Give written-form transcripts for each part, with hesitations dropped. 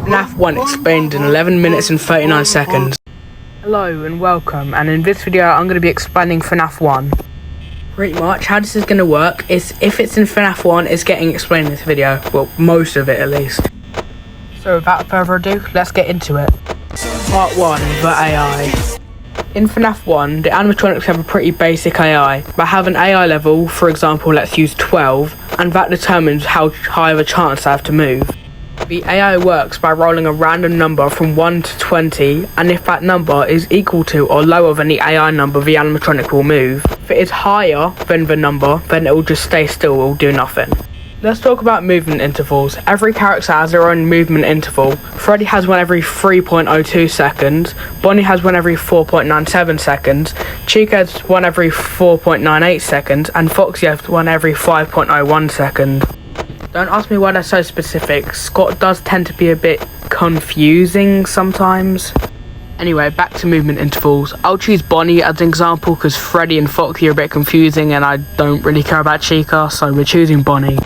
FNaF 1 explained in 11 minutes and 39 seconds. Hello and welcome, and in this video I'm going to be explaining FNaF 1. Pretty much how this is going to work is if it's in FNaF 1, it's getting explained in this video. Well, most of it at least. So without further ado, let's get into it. Part 1, the AI. In FNaF 1, the animatronics have a pretty basic AI. They have an AI level, for example let's use 12, and that determines how high of a chance they have to move. The AI works by rolling a random number from 1 to 20, and if that number is equal to or lower than the AI number, the animatronic will move. If it is higher than the number, then it will just stay still, it will do nothing. Let's talk about movement intervals. Every character has their own movement interval. Freddy has one every 3.02 seconds, Bonnie has one every 4.97 seconds, Chica has one every 4.98 seconds, and Foxy has one every 5.01 seconds. Don't ask me why they're so specific. Scott does tend to be a bit confusing sometimes. Anyway, back to movement intervals. I'll choose Bonnie as an example because Freddy and Foxy are a bit confusing and I don't really care about Chica, so we're choosing Bonnie.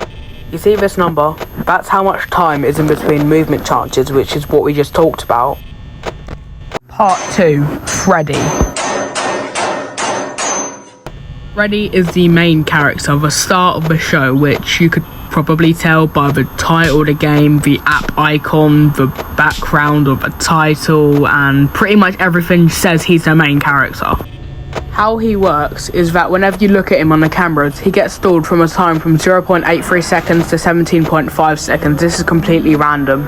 You see this number? That's how much time is in between movement chances, which is what we just talked about. Part 2, Freddy. Freddy is the main character, the star of the show, which you could probably tell by the title of the game, the app icon, the background of the title, and pretty much everything says he's the main character. How he works is that whenever you look at him on the cameras, he gets stalled from a time from 0.83 seconds to 17.5 seconds. This is completely random.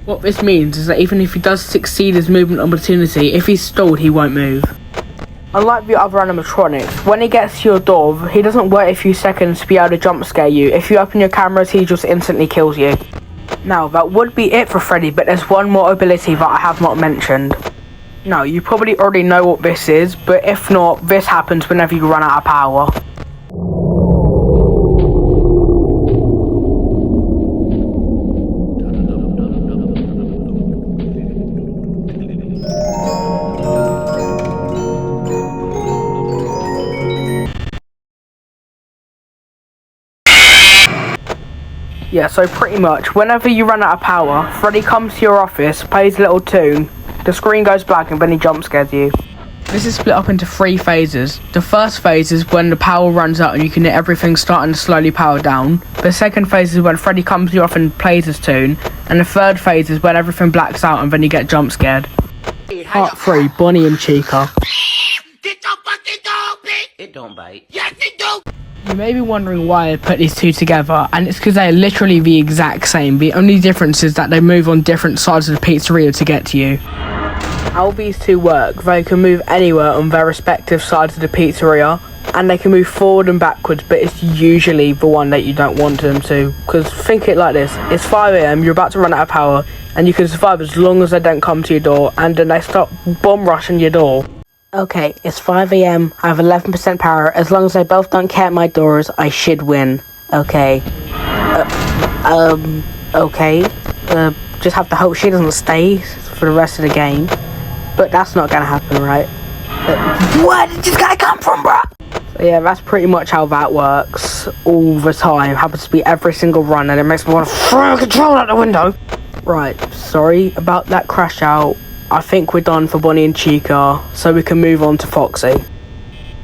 What this means is that even if he does succeed his movement opportunity, if he's stalled, he won't move. Unlike the other animatronics, when he gets to your door, he doesn't wait a few seconds to be able to jump scare you. If you open your cameras, he just instantly kills you. Now, that would be it for Freddy, but there's one more ability that I have not mentioned. Now, you probably already know what this is, but if not, this happens whenever you run out of power. Yeah, so pretty much, whenever you run out of power, Freddy comes to your office, plays a little tune, the screen goes black and then he jump scares you. This is split up into 3 phases. The first phase is when the power runs out and you can hear everything starting to slowly power down. The second phase is when Freddy comes to your office and plays his tune. And the third phase is when everything blacks out and then you get jump scared. Part 3, Bonnie and Chica. It don't bite. Yes, it do! You may be wondering why I put these two together, and it's because they're literally the exact same. The only difference is that they move on different sides of the pizzeria to get to you. How these two work, they can move anywhere on their respective sides of the pizzeria, and they can move forward and backwards, but it's usually the one that you don't want them to. Because think it like this, it's 5 AM, you're about to run out of power, and you can survive as long as they don't come to your door, and then they start bomb rushing your door. Okay, it's 5 AM, I have 11% power, as long as they both don't care at my doors, I should win. Okay. Okay. Just have to hope she doesn't stay for the rest of the game. But that's not gonna happen, right? Where did this guy come from, bruh? So yeah, that's pretty much how that works all the time. Happens to be every single run, and it makes me want to throw a controller out the window. Right, sorry about that crash out. I think we're done for Bonnie and Chica, so we can move on to Foxy.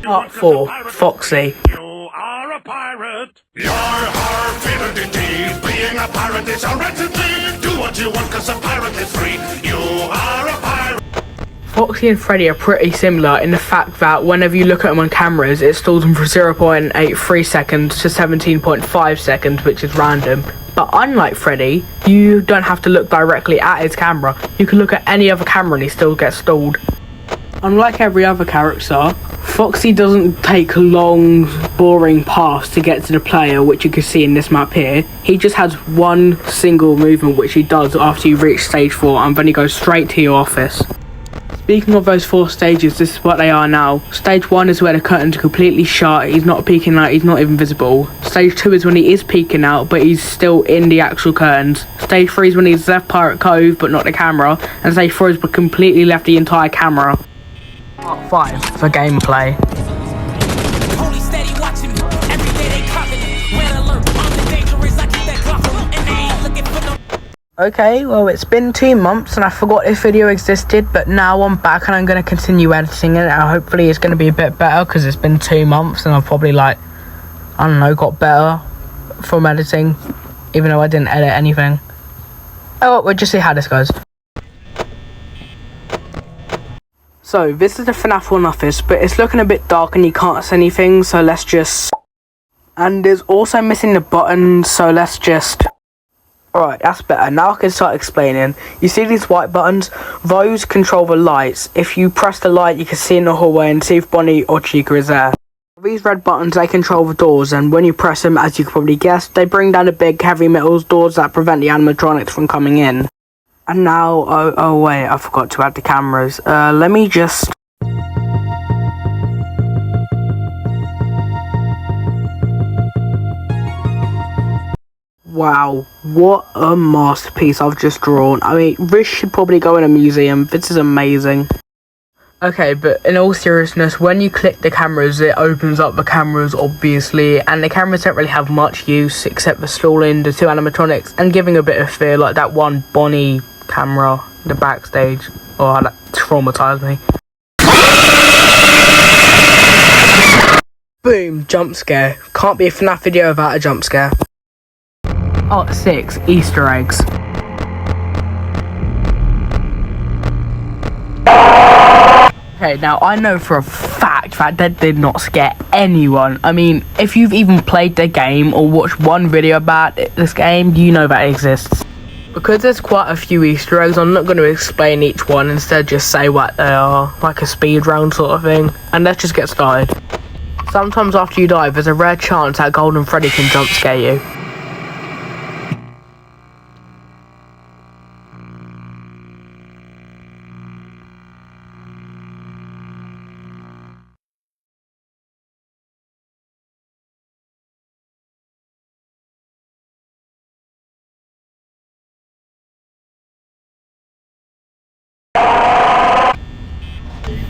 Part 4, Foxy. You are a pirate. You're our favorite indeed. Being a pirate is a wretched thing. Do what you want, cause a pirate is free. You are a pirate. Foxy and Freddy are pretty similar in the fact that whenever you look at them on cameras, it stalls them from 0.83 seconds to 17.5 seconds, which is random. But unlike Freddy, you don't have to look directly at his camera. You can look at any other camera and he still gets stalled. Unlike every other character, Foxy doesn't take long, boring paths to get to the player, which you can see in this map here. He just has one single movement which he does after you reach stage 4, and then he goes straight to your office. Speaking of those 4 stages, this is what they are now. Stage 1 is where the curtains are completely shut, he's not peeking out, he's not even visible. Stage 2 is when he is peeking out, but he's still in the actual curtains. Stage 3 is when he's left Pirate Cove, but not the camera. And Stage 4 is but completely left the entire camera. Part 5, for gameplay. Okay, well, it's been 2 months and I forgot this video existed, but now I'm back and I'm going to continue editing it, and hopefully it's going to be a bit better because it's been 2 months and I've probably, like, I don't know, got better from editing, even though I didn't edit anything. Oh, well, we'll just see how this goes. So, this is the FNaF 1 office, but it's looking a bit dark and you can't see anything, so let's just... And there's also missing the button, so let's just... Alright, that's better. Now I can start explaining. You see these white buttons? Those control the lights. If you press the light, you can see in the hallway and see if Bonnie or Chica is there. These red buttons, they control the doors, and when you press them, as you can probably guess, they bring down the big heavy metal doors that prevent the animatronics from coming in. And now, oh wait, I forgot to add the cameras. Let me just... Wow, what a masterpiece I've just drawn. I mean, this should probably go in a museum. This is amazing. Okay, but in all seriousness, when you click the cameras, it opens up the cameras, obviously, and the cameras don't really have much use except for stalling the 2 animatronics and giving a bit of fear, like that one Bonnie camera, the backstage. Oh, that traumatized me. Boom, jump scare. Can't be a FNaF video without a jump scare. Part 6, Easter eggs. Okay, now I know for a fact that did not scare anyone. I mean, if you've even played the game or watched one video about this game, you know that it exists. Because there's quite a few Easter eggs, I'm not going to explain each one, instead just say what they are, like a speed round sort of thing. And let's just get started. Sometimes after you die, there's a rare chance that Golden Freddy can jump scare you.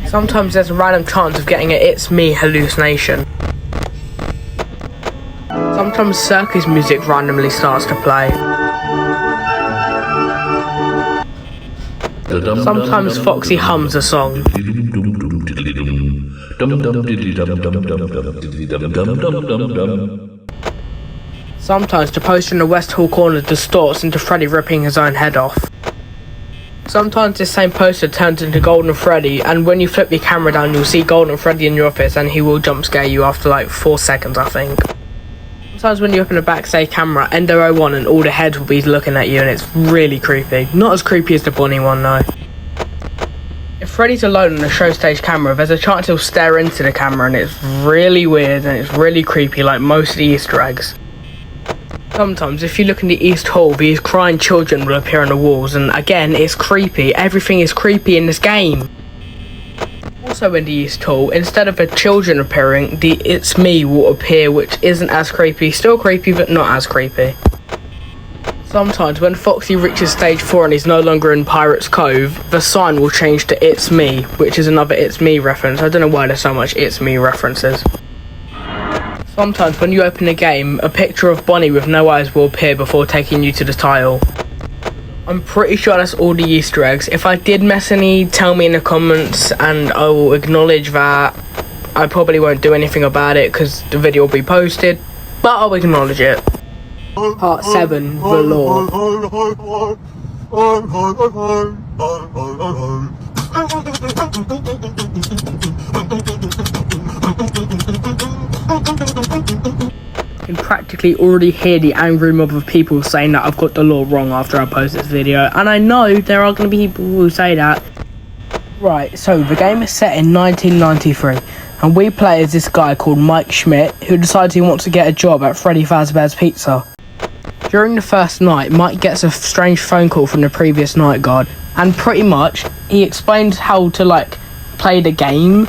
Sometimes there's a random chance of getting an "it's me" hallucination. Sometimes circus music randomly starts to play. Sometimes Foxy hums a song. Sometimes the poster in the West Hall corner distorts into Freddy ripping his own head off. Sometimes this same poster turns into Golden Freddy, and when you flip your camera down, you'll see Golden Freddy in your office, and he will jump scare you after like 4 seconds, I think. Sometimes when you open the backstage camera, Endo 01 and all the heads will be looking at you, and it's really creepy. Not as creepy as the Bonnie one, though. If Freddy's alone on the show stage camera, there's a chance he'll stare into the camera, and it's really weird, and it's really creepy, like most of the Easter eggs. Sometimes, if you look in the East Hall, these crying children will appear on the walls, and again, it's creepy. Everything is creepy in this game. Also in the East Hall, instead of the children appearing, the "it's me" will appear, which isn't as creepy. Still creepy, but not as creepy. Sometimes, when Foxy reaches stage 4 and he's no longer in Pirate's Cove, the sign will change to "it's me", which is another "it's me" reference. I don't know why there's so much "it's me" references. Sometimes when you open a game, a picture of Bonnie with no eyes will appear before taking you to the tile. I'm pretty sure that's all the Easter eggs. If I did miss any, tell me in the comments and I will acknowledge that. I probably won't do anything about it because the video will be posted, but I'll acknowledge it. Part 7, The Law. You can practically already hear the angry mob of people saying that I've got the law wrong after I post this video, and I know there are going to be people who say that. Right, so the game is set in 1993, and we play as this guy called Mike Schmidt, who decides he wants to get a job at Freddy Fazbear's Pizza. During the first night, Mike gets a strange phone call from the previous night guard, and pretty much he explains how to play the game,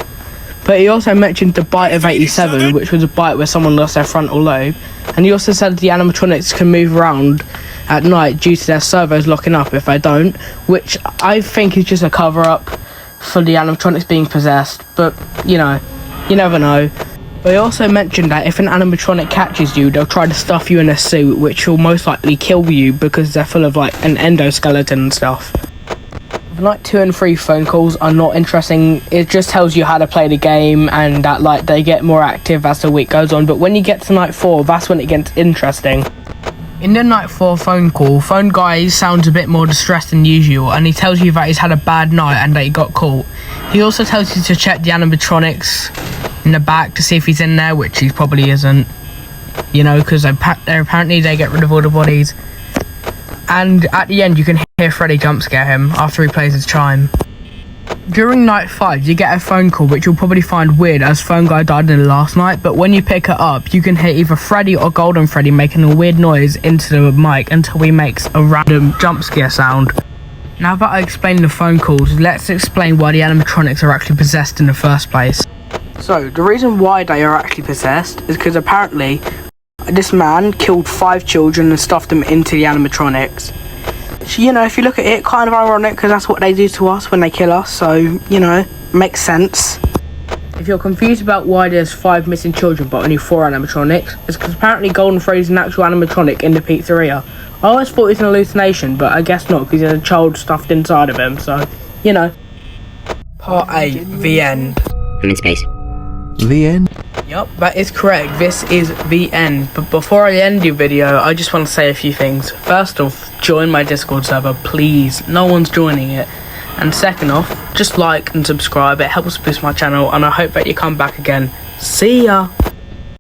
but he also mentioned the bite of 87, which was a bite where someone lost their frontal lobe, and he also said the animatronics can move around at night due to their servos locking up if they don't, which I think is just a cover up for the animatronics being possessed, but you know, you never know. They also mentioned that if an animatronic catches you, they'll try to stuff you in a suit, which will most likely kill you because they're full of like an endoskeleton and stuff. The night 2 and 3 phone calls are not interesting. It just tells you how to play the game and that like they get more active as the week goes on. But when you get to night 4, that's when it gets interesting. In the night 4 phone call, phone guy sounds a bit more distressed than usual, and he tells you that he's had a bad night and that he got caught. He also tells you to check the animatronics in the back to see if he's in there, which he probably isn't, you know, because apparently they get rid of all the bodies. And at the end you can hear Freddy jump scare him after he plays his chime. During night 5 you get a phone call which you'll probably find weird, as phone guy died in the last night, but when you pick it up you can hear either Freddy or Golden Freddy making a weird noise into the mic until he makes a random jump scare sound. Now that I explained the phone calls, let's explain why the animatronics are actually possessed in the first place. So the reason why they are actually possessed is because apparently this man killed 5 children and stuffed them into the animatronics. So, you know, if you look at it, kind of ironic because that's what they do to us when they kill us, so, you know, makes sense. If you're confused about why there's 5 missing children but only 4 animatronics, it's because apparently Golden Freddy's an actual animatronic in the pizzeria. I always thought it was an hallucination, but I guess not, because there's a child stuffed inside of him, so, you know. Part 8, the end. I'm in space. The end? Yup, that is correct. This is the end. But before I end the video, I just want to say a few things. First off, join my Discord server, please. No one's joining it. And second off, just like and subscribe. It helps boost my channel, and I hope that you come back again. See ya!